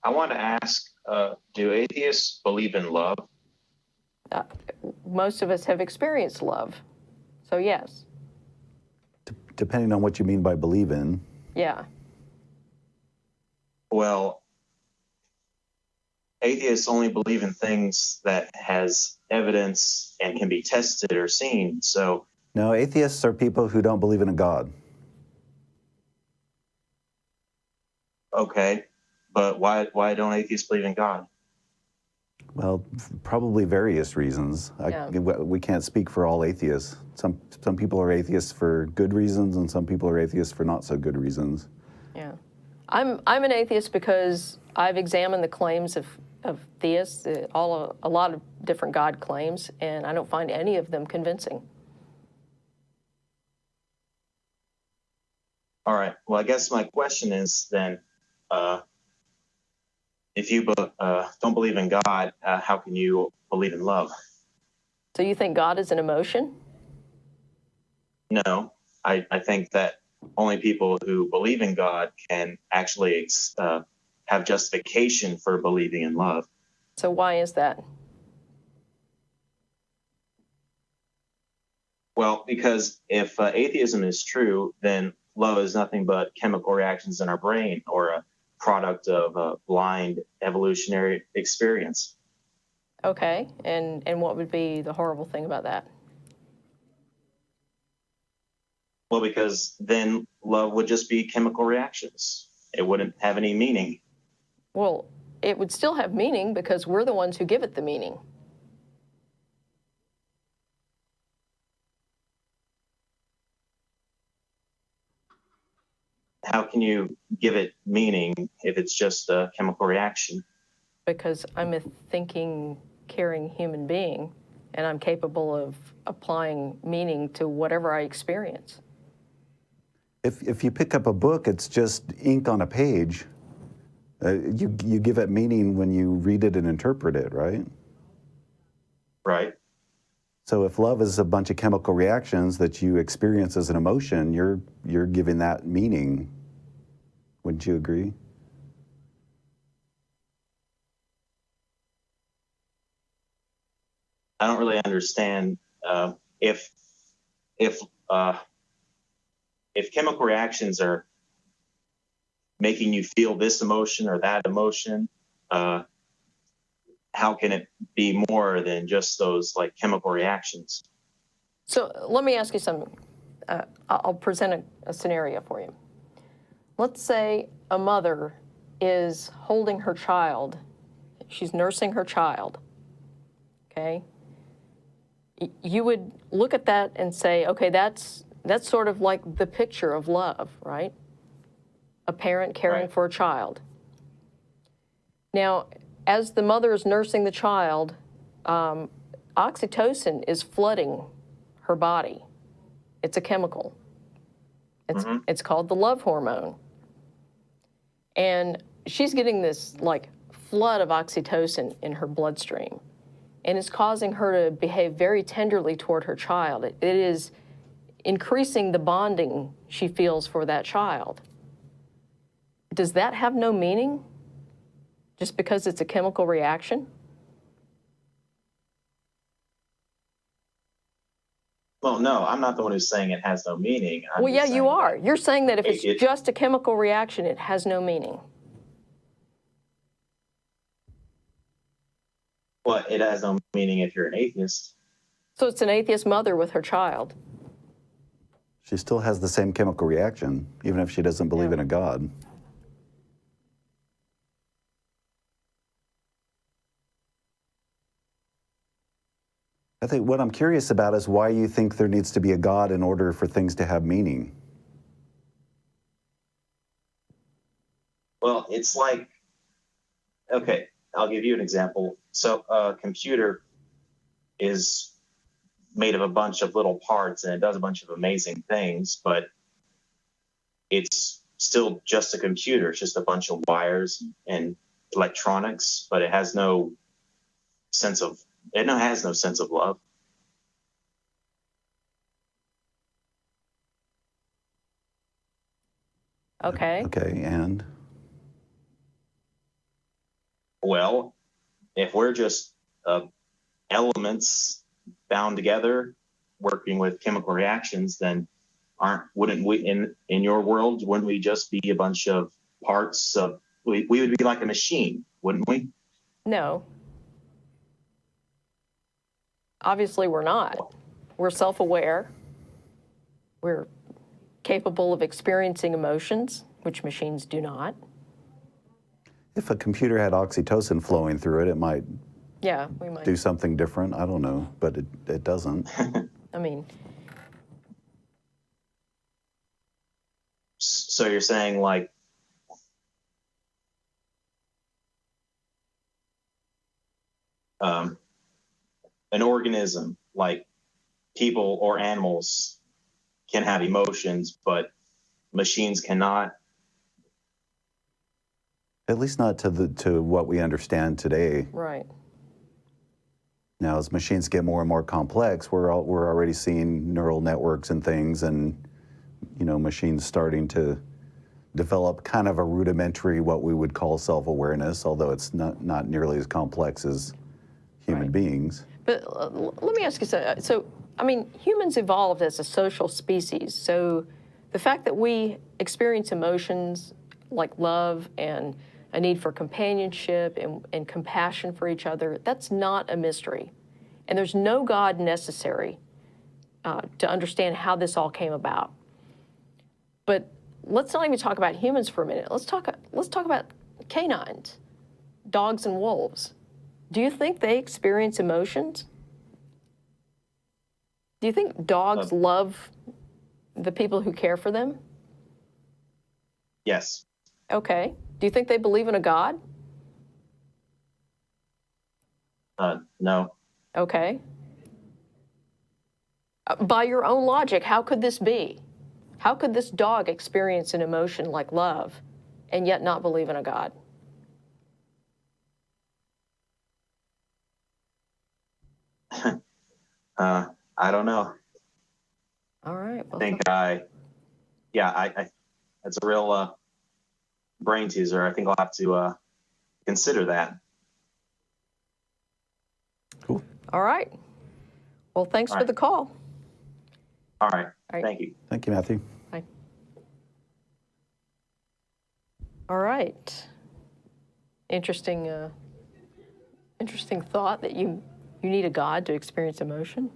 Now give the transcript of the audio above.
I want to ask, do atheists believe in love? Most of us have experienced love, so yes. Depending on what you mean by believe in. Yeah. Well, atheists only believe in things that has evidence and can be tested or seen. So, No, atheists are people who don't believe in a God. okay, but why don't atheists believe in God? Well, probably various reasons. Yeah. We can't speak for all atheists. Some people are atheists for good reasons, and some people are atheists for not so good reasons. Yeah. I'm an atheist because I've examined the claims of theists, a lot of different God claims, and I don't find any of them convincing. All right. Well, I guess my question is then, if you don't believe in God, how can you believe in love? So you think God is an emotion? No, I think that only people who believe in God can actually have justification for believing in love. So why is that? Well, because if atheism is true, then love is nothing but chemical reactions in our brain or a product of a blind evolutionary experience. Okay, and what would be the horrible thing about that? Well, because then love would just be chemical reactions. It wouldn't have any meaning. Well, it would still have meaning because we're the ones who give it the meaning. How can you give it meaning if it's just a chemical reaction? Because I'm a thinking, caring human being, and I'm capable of applying meaning to whatever I experience. If you pick up a book, it's just ink on a page. You give it meaning when you read it and interpret it, right? Right. So if love is a bunch of chemical reactions that you experience as an emotion, you're giving that meaning. Wouldn't you agree? I don't really understand if chemical reactions are making you feel this emotion or that emotion, how can it be more than just those like chemical reactions? So let me ask you something. I'll present a scenario for you. Let's say a mother is holding her child. She's nursing her child, okay? You would look at that and say, okay, that's sort of like the picture of love, right? A parent caring Right. for a child. Now, as the mother is nursing the child, oxytocin is flooding her body. It's a chemical. It's called the love hormone. And she's getting this like flood of oxytocin in her bloodstream. And it's causing her to behave very tenderly toward her child. It is increasing the bonding she feels for that child. Does that have no meaning just because it's a chemical reaction? Well, no, I'm not the one who's saying it has no meaning. Well, yeah, you are. You're saying that if it's it- just a chemical reaction, it has no meaning. Well, it has no meaning if you're an atheist. So it's an atheist mother with her child. She still has the same chemical reaction, even if she doesn't believe in a God. I think what I'm curious about is why you think there needs to be a God in order for things to have meaning. Well, it's like, okay, I'll give you an example. So a computer is made of a bunch of little parts and it does a bunch of amazing things, but it's still just a computer. It's just a bunch of wires and electronics, but it has no sense of love. Okay. Okay, and? Well, if we're just elements bound together, working with chemical reactions, then wouldn't we in your world, wouldn't we just be a bunch of parts of, we would be like a machine, wouldn't we? No. Obviously, we're not. We're self-aware. We're capable of experiencing emotions, which machines do not. If a computer had oxytocin flowing through it, it might Yeah, we might. do something different. I don't know, but it doesn't. I mean, So you're saying like an organism like people or animals can have emotions, but machines cannot? At least not to what we understand today. right. Now, as machines get more and more complex, we're already seeing neural networks and things, and machines starting to develop kind of a rudimentary, what we would call self-awareness, although it's not nearly as complex as human Right. beings. But let me ask you something. So, I mean, humans evolved as a social species. So the fact that we experience emotions like love and a need for companionship and compassion for each other, that's not a mystery. And there's no God necessary to understand how this all came about. But let's not even talk about humans for a minute. Let's talk about canines, dogs and wolves. Do you think they experience emotions? Do you think dogs love the people who care for them? Yes. Okay. Do you think they believe in a God? No. Okay. By your own logic, how could this be? How could this dog experience an emotion like love and yet not believe in a God? I don't know. All right. Well, I think I that's a real brain teaser. I think I'll have to consider that. Cool. all right. Well, thanks All for right. the call. All right. All right. Thank you. Thank you, Matthew. Bye. All right. Interesting thought that you need a God to experience emotion.